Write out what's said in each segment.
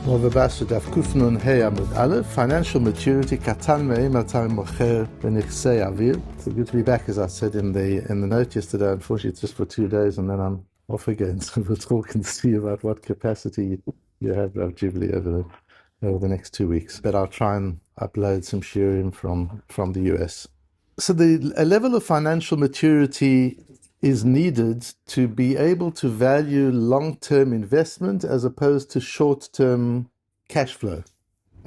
Bava Batra Daf Hey Amud Aleph, financial maturity, katan מאימתי מוכר בניכסי אביו. So good to be back, as I said in the note yesterday. Unfortunately, it's just for 2 days and then I'm off again. So we'll talk and see about what capacity you have, Rav Ghibli, over the next 2 weeks. But I'll try and upload some shiurim from the US. So a level of financial maturity is needed to be able to value long-term investment as opposed to short-term cash flow.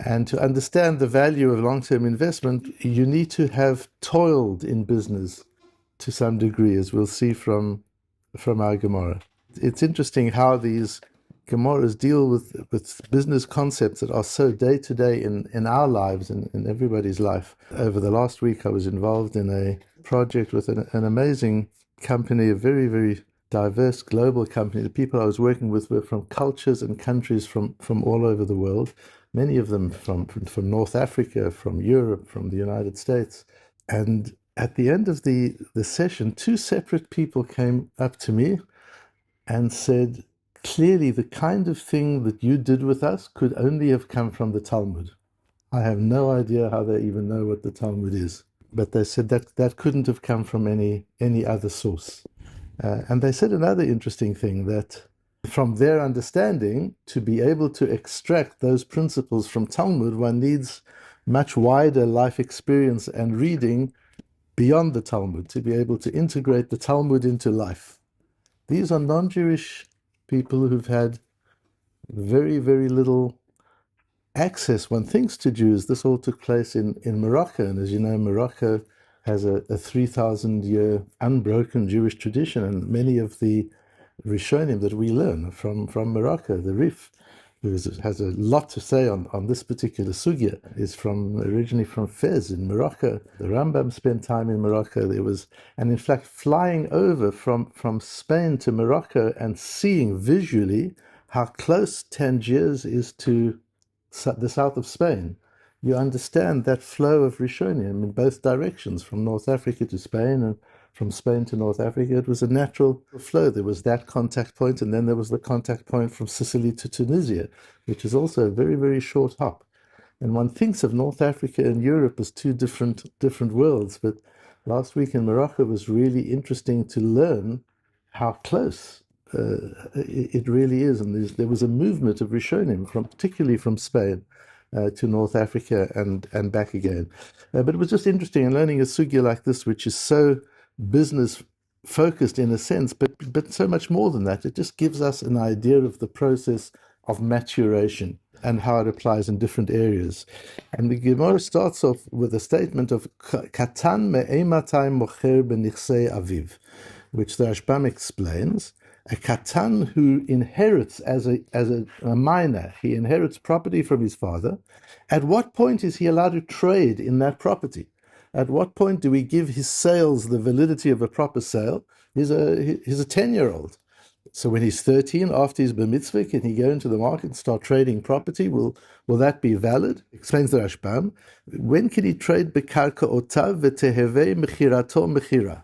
And to understand the value of long-term investment, you need to have toiled in business to some degree, as we'll see from our Gemara. It's interesting how these Gemaras deal with business concepts that are so day-to-day in our lives and in everybody's life. Over the last week, I was involved in a project with an amazing company, a very, very diverse global company. The people I was working with were from cultures and countries from all over the world, many of them from North Africa, from Europe, from the United States. And at the end of the session, 2 separate people came up to me and said, clearly the kind of thing that you did with us could only have come from the Talmud. I have no idea how they even know what the Talmud is. But they said that couldn't have come from any other source. And they said another interesting thing, that from their understanding, to be able to extract those principles from Talmud, one needs much wider life experience and reading beyond the Talmud to be able to integrate the Talmud into life. These are non-Jewish people who've had very, very little access, one thinks, to Jews. This all took place in Morocco, and as you know, Morocco has a 3,000-year unbroken Jewish tradition, and many of the Rishonim that we learn from Morocco, the Rif, who has a lot to say on this particular sugya, is originally from Fez in Morocco. The Rambam spent time in Morocco. And in fact, flying over from Spain to Morocco and seeing visually how close Tangiers is to the south of Spain, you understand that flow of Rishonim in both directions, from North Africa to Spain and from Spain to North Africa. It was a natural flow. There was that contact point, and then there was the contact point from Sicily to Tunisia, which is also a very, very short hop. And one thinks of North Africa and Europe as 2 different worlds, but last week in Morocco was really interesting to learn how close it really is. And there was a movement of Rishonim, particularly from Spain to North Africa and back again. But it was just interesting, and learning a sugya like this, which is so business focused in a sense, but so much more than that. It just gives us an idea of the process of maturation and how it applies in different areas. And the Gemara starts off with a statement of katan me'ematay mocher beniכסי aviv, which the Rashbam explains. A katan who inherits as a minor, he inherits property from his father. At what point is he allowed to trade in that property? At what point do we give his sales the validity of a proper sale? He's a 10-year-old. So when he's 13, after his bar mitzvah, can he go into the market and start trading property? Will that be valid? Explains the Rashbam. When can he trade bekarka otav v'tehevei mechirato mechira?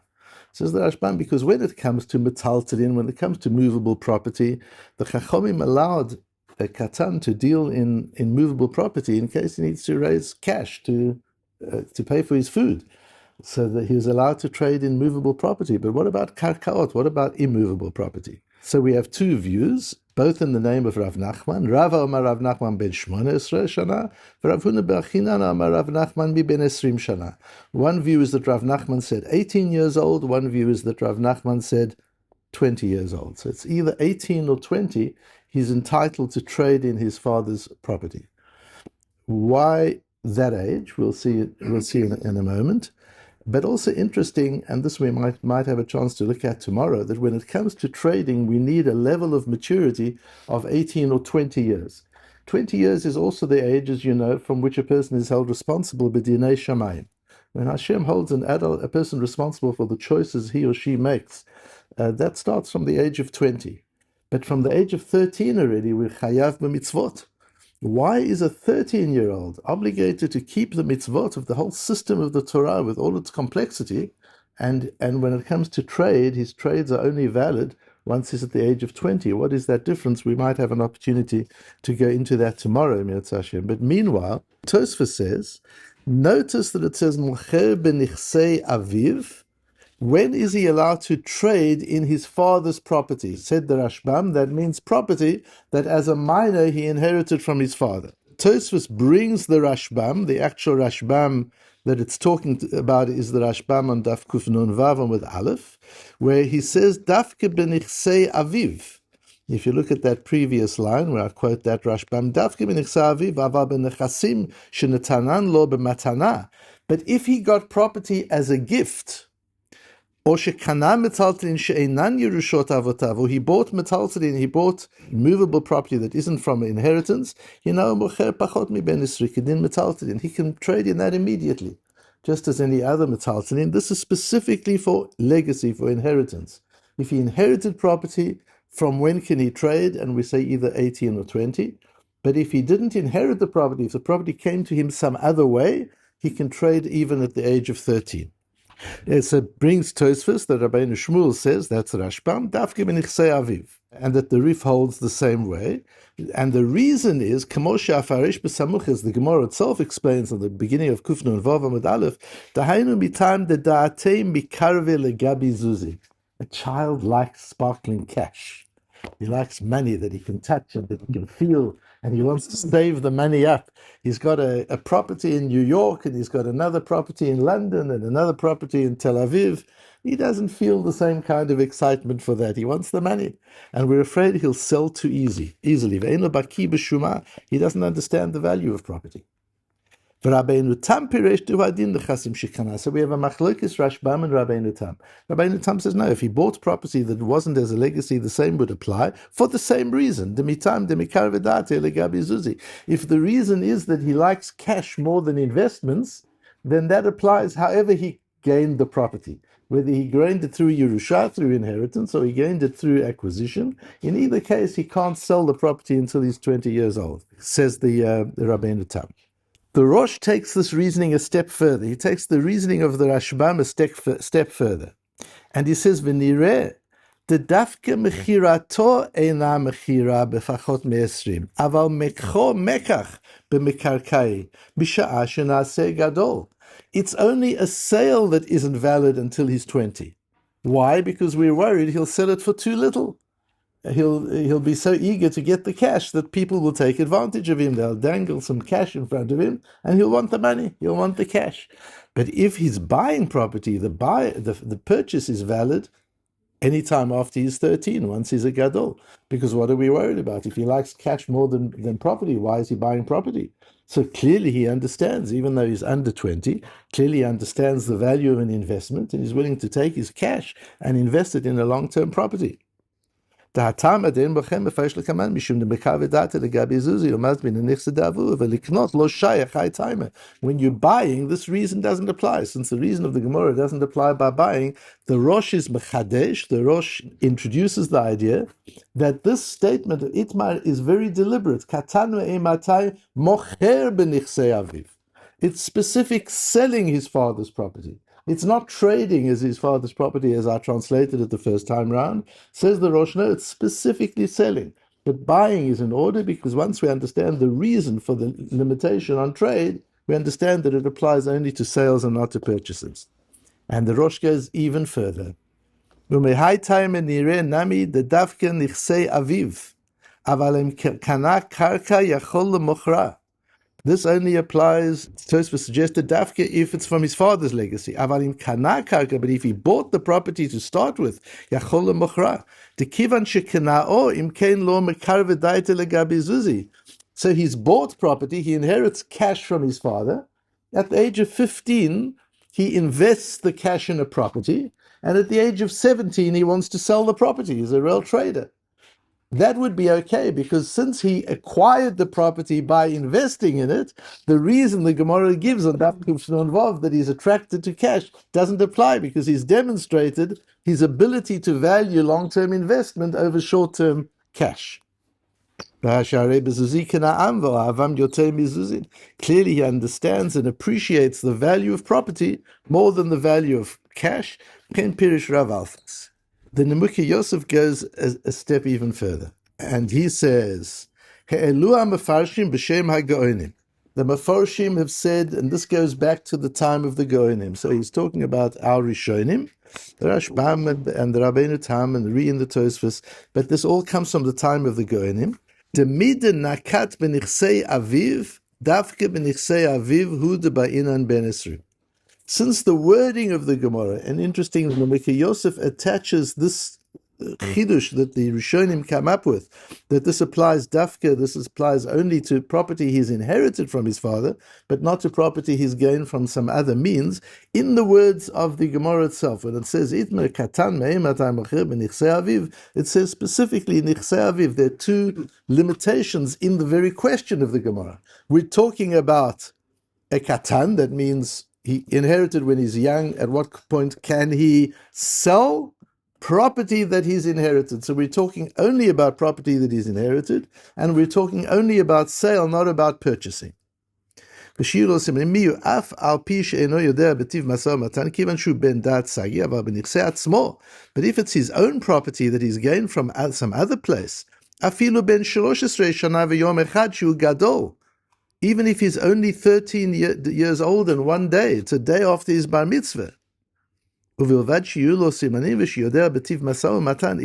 Says the Rashbam, because when it comes to metaltalin, when it comes to movable property, the Chachomim allowed a katan to deal in movable property in case he needs to raise cash to pay for his food. So that he was allowed to trade in movable property. But what about karkaot? What about immovable property? So we have 2 views, both in the name of Rav Nachman. Rava Omar Rav Nachman ben 18 shana, Rav Huna bar Chinana Omar Rav Nachman mi ben 20 shana. One view is that Rav Nachman said 18 years old. One view is that Rav Nachman said 20 years old. So it's either 18 or 20. He's entitled to trade in his father's property. Why that age? We'll see in a moment. But also interesting, and this we might have a chance to look at tomorrow, that when it comes to trading, we need a level of maturity of 18 or 20 years. 20 years is also the age, as you know, from which a person is held responsible b'dinei shamayim. When Hashem holds a person responsible for the choices he or she makes, that starts from the age of 20. But from the age of 13 already, we're chayav b'mitzvot. Why is a 13-year-old obligated to keep the mitzvot of the whole system of the Torah with all its complexity, and when it comes to trade, his trades are only valid once he's at the age of 20. What is that difference? We might have an opportunity to go into that tomorrow, Mirz Hashem. But meanwhile, Tosfos says, notice that it says, Mוכר בניכסי אביו. When is he allowed to trade in his father's property? Said the Rashbam, that means property that as a minor he inherited from his father. Tosfos brings the Rashbam, the actual Rashbam that it's talking about is the Rashbam on Daf Kuf Nun Vav with Aleph, where he says, Dafke benichsei aviv. If you look at that previous line, where I quote that Rashbam, Dafke benichsei aviv, aval benechasim shenetanan lo b'matana. But if he got property as a gift, or shekana metaltalin she'enan yerushot avotav, or he bought metaltalin, he bought movable property that isn't from inheritance, mocher pachot miben isrikidin metaltalin. He can trade in that immediately, just as any other metaltalin. This is specifically for legacy, for inheritance. If he inherited property, from when can he trade? And we say either 18 or 20. But if he didn't inherit the property, if the property came to him some other way, he can trade even at the age of 13. So it brings Tosfos that Rabbeinu Shmuel says, that's Rashbam, Dafke benichsei aviv, and that the Rif holds the same way. And the reason is, Kamo she'afarish b'samuch, as the Gemara itself explains at the beginning of Kuf Nun Vav Amud Aleph, Dahainu mitam de da'atei mikarve legabi zuzi. A child likes sparkling cash. He likes money that he can touch and that he can feel, and he wants to save the money up. He's got a property in New York, and he's got another property in London, and another property in Tel Aviv. He doesn't feel the same kind of excitement for that. He wants the money. And we're afraid he'll sell too easily. He doesn't understand the value of property. So we have a machlokes Rashbam and Rabbeinu Tam. Rabbeinu Tam says, no, if he bought property that wasn't as a legacy, the same would apply for the same reason. If the reason is that he likes cash more than investments, then that applies however he gained the property. Whether he gained it through Yerusha, through inheritance, or he gained it through acquisition, in either case, he can't sell the property until he's 20 years old, says the Rabbeinu Tam. The Rosh takes this reasoning a step further. He takes the reasoning of the Rashbam a step further. And he says, V'nireh, the dafke mechirato eina mechira befachot me'esrim, aval mekcho mekach b'mekarkai, b'sha'a shenaseh gadol. It's only a sale that isn't valid until he's 20. Why? Because we're worried he'll sell it for too little. He'll be so eager to get the cash that people will take advantage of him. They'll dangle some cash in front of him, and he'll want the money. He'll want the cash. But if he's buying property, the purchase is valid anytime after he's 13, once he's a gadol. Because what are we worried about? If he likes cash more than property, why is he buying property? So clearly he understands, even though he's under 20, clearly he understands the value of an investment, and he's willing to take his cash and invest it in a long-term property. When you're buying, this reason doesn't apply. Since the reason of the Gemara doesn't apply by buying, the Rosh is mechadesh. The Rosh introduces the idea that this statement of Itmar is very deliberate. It's specific selling his father's property. It's not trading as his father's property, as I translated it the first time round. Says the Rosh, no, it's specifically selling. But buying is in order, because once we understand the reason for the limitation on trade, we understand that it applies only to sales and not to purchases. And the Rosh goes even further. This only applies, Tosfos suggested, dafke if it's from his father's legacy. Avalim kana karka, but if he bought the property to start with, yachol lemochra. The kivan shekanao imkein lo mekar v'daita legabi zuzi. So he's bought property, he inherits cash from his father. At the age of 15, he invests the cash in a property, and at the age of 17, he wants to sell the property. He's a real trader. That would be okay, because since he acquired the property by investing in it, the reason the Gemara gives on Daf Yomi Bava Batra that he's attracted to cash doesn't apply, because he's demonstrated his ability to value long-term investment over short-term cash. Clearly he understands and appreciates the value of property more than the value of cash. The Nemuchi Yosef goes a step even further, and he says, "He'elu ha'mefarshim b'shem ha'gaonim." The Mefarshim have said, and this goes back to the time of the Goinim. So he's talking about our Rishonim, the Rashbam and the Rabbeinu Tam and the Ri in the Tosfos, but this all comes from the time of the Goinim. Demide nakat benichsei aviv, dafke benichsei aviv hu de ba'inan ben esrim. Since the wording of the Gemara, and interestingly, Mikhail Yosef attaches this chidush that the Rishonim come up with, that this applies dafka, this applies only to property he's inherited from his father, but not to property he's gained from some other means, in the words of the Gemara itself. When it says, Itmer katan me'imati mocher b'nichsei aviv, it says specifically nichsei aviv. There are two limitations in the very question of the Gemara. We're talking about a katan, that means he inherited when he's young. At what point can he sell property that he's inherited? So we're talking only about property that he's inherited, and we're talking only about sale, not about purchasing. But if it's his own property that he's gained from some other place, even if he's only 13 years old and one day, it's a day after his bar mitzvah. If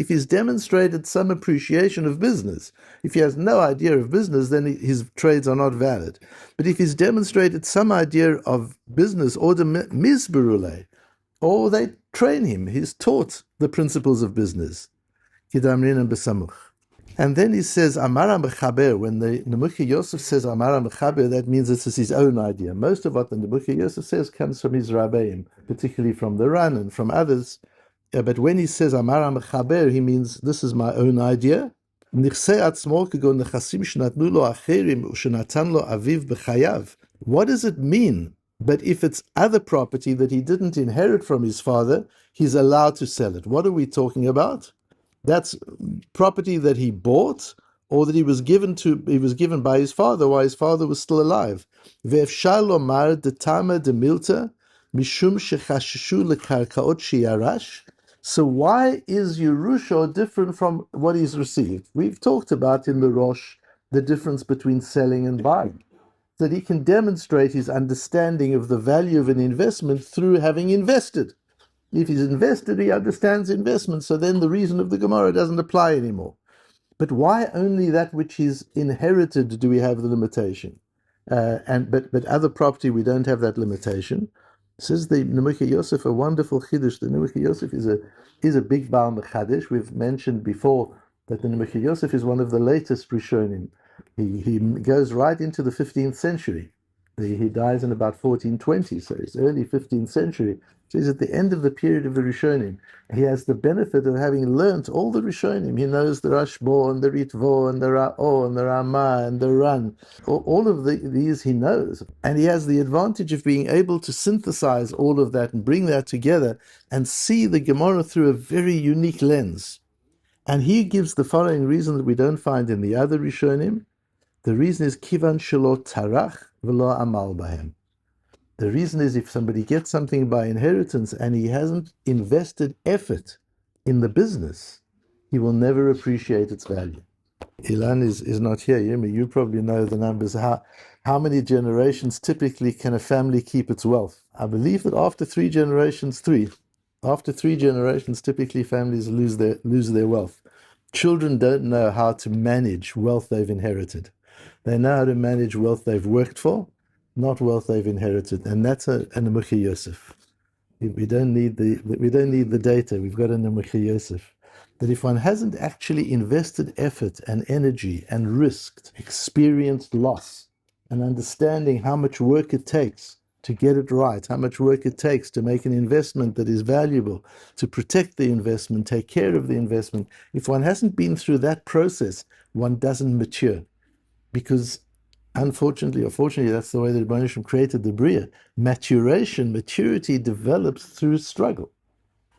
he's demonstrated some appreciation of business, if he has no idea of business, then his trades are not valid. But if he's demonstrated some idea of business, or or they train him, he's taught the principles of business. And then he says, Amara Mechaber. When the Nemuchi Yosef says Amara Mechaber, that means this is his own idea. Most of what the Nemuchi Yosef says comes from his Rabbeim, particularly from the Ran and from others. But when he says Amara Mechaber, he means this is my own idea. What does it mean? But if it's other property that he didn't inherit from his father, he's allowed to sell it. What are we talking about? That's property that he bought, or that he was given by his father while his father was still alive. So why is Yerusha different from what he's received? We've talked about in the Rosh the difference between selling and buying, that he can demonstrate his understanding of the value of an investment through having invested. If he's invested, he understands investment, so then the reason of the Gemara doesn't apply anymore. But why only that which he's inherited do we have the limitation? But other property, we don't have that limitation. Says the Nemuchi Yosef, a wonderful chiddush. The Nemuchi Yosef is a big Baal Mechadish. We've mentioned before that the Nemuchi Yosef is one of the latest Rishonim. He goes right into the 15th century. He dies in about 1420, so it's early 15th century. So he's at the end of the period of the Rishonim. He has the benefit of having learnt all the Rishonim. He knows the Rashbo and the Ritvo and the Ra'o and the Ramah and the Ran. All of these he knows. And he has the advantage of being able to synthesize all of that and bring that together and see the Gemara through a very unique lens. And he gives the following reason that we don't find in the other Rishonim. The reason is Kivan Shelo Tarach V'lo Amal Bahem. The reason is if somebody gets something by inheritance and he hasn't invested effort in the business, he will never appreciate its value. Ilan is not here. You probably know the numbers. How many generations typically can a family keep its wealth? I believe that after three generations, typically families lose their wealth. Children don't know how to manage wealth they've inherited. They know how to manage wealth they've worked for, not wealth they've inherited, and that's a Nemuchi Yosef. We don't need the data. We've got a Nemuchi Yosef. That if one hasn't actually invested effort and energy and risked, experienced loss, and understanding how much work it takes to get it right, how much work it takes to make an investment that is valuable, to protect the investment, take care of the investment, if one hasn't been through that process, one doesn't mature. Because unfortunately or fortunately, that's the way the Rebbeinu Shem created the Bria. Maturity develops through struggle.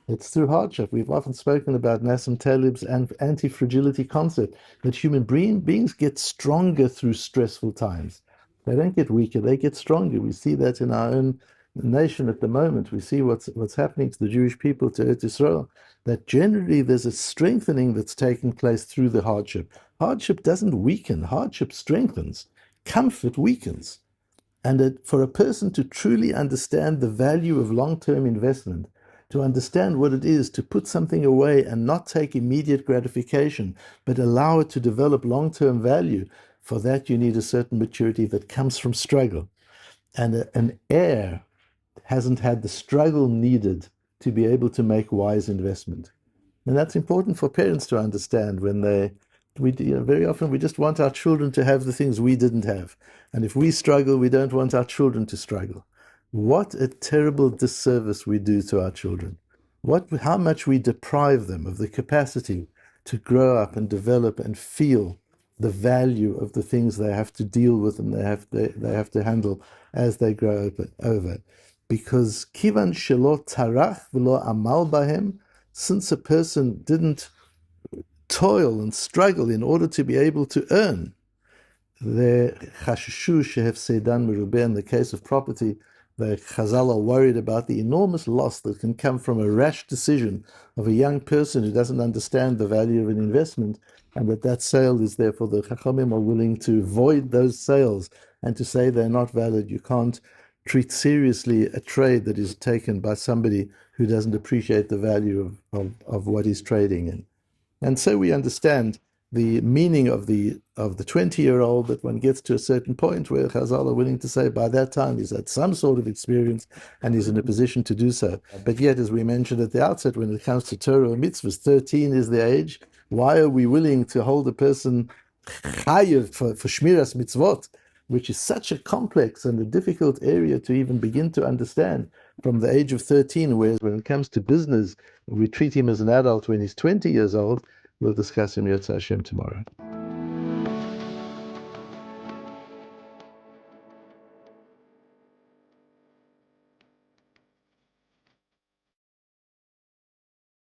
It's through hardship. We've often spoken about Nassim Taleb's anti-fragility concept, that human beings get stronger through stressful times. They don't get weaker, they get stronger. We see that in our own nation at the moment, we see what's happening to the Jewish people, to Eretz Yisrael, that generally there's a strengthening that's taking place through the hardship. Hardship doesn't weaken, hardship strengthens. Comfort weakens. And for a person to truly understand the value of long-term investment, to understand what it is to put something away and not take immediate gratification, but allow it to develop long-term value, for that you need a certain maturity that comes from struggle. And an heir hasn't had the struggle needed to be able to make wise investment. And that's important for parents to understand when very often we just want our children to have the things we didn't have. And if we struggle, we don't want our children to struggle. What a terrible disservice we do to our children. How much we deprive them of the capacity to grow up and develop and feel the value of the things they have to deal with and they have to handle as they grow over. Because kivan shelo tarach v'lo amal bahem, since a person didn't toil and struggle in order to be able to earn, the chashshu shehefsedan merubeh, in the case of property, the Chazal are worried about the enormous loss that can come from a rash decision of a young person who doesn't understand the value of an investment, and that sale is therefore the Chachamim are willing to void those sales and to say they're not valid. You can't treat seriously a trade that is taken by somebody who doesn't appreciate the value of what he's trading in. And so we understand the meaning of the 20-year-old, that one gets to a certain point where Chazal are willing to say by that time he's had some sort of experience and he's in a position to do so. But yet, as we mentioned at the outset, when it comes to Torah and mitzvahs, 13 is the age. Why are we willing to hold a person chayev for shmiras mitzvot, which is such a complex and a difficult area to even begin to understand from the age of 13, whereas when it comes to business, we treat him as an adult when he's 20 years old. We'll discuss him Yotze Hashem tomorrow.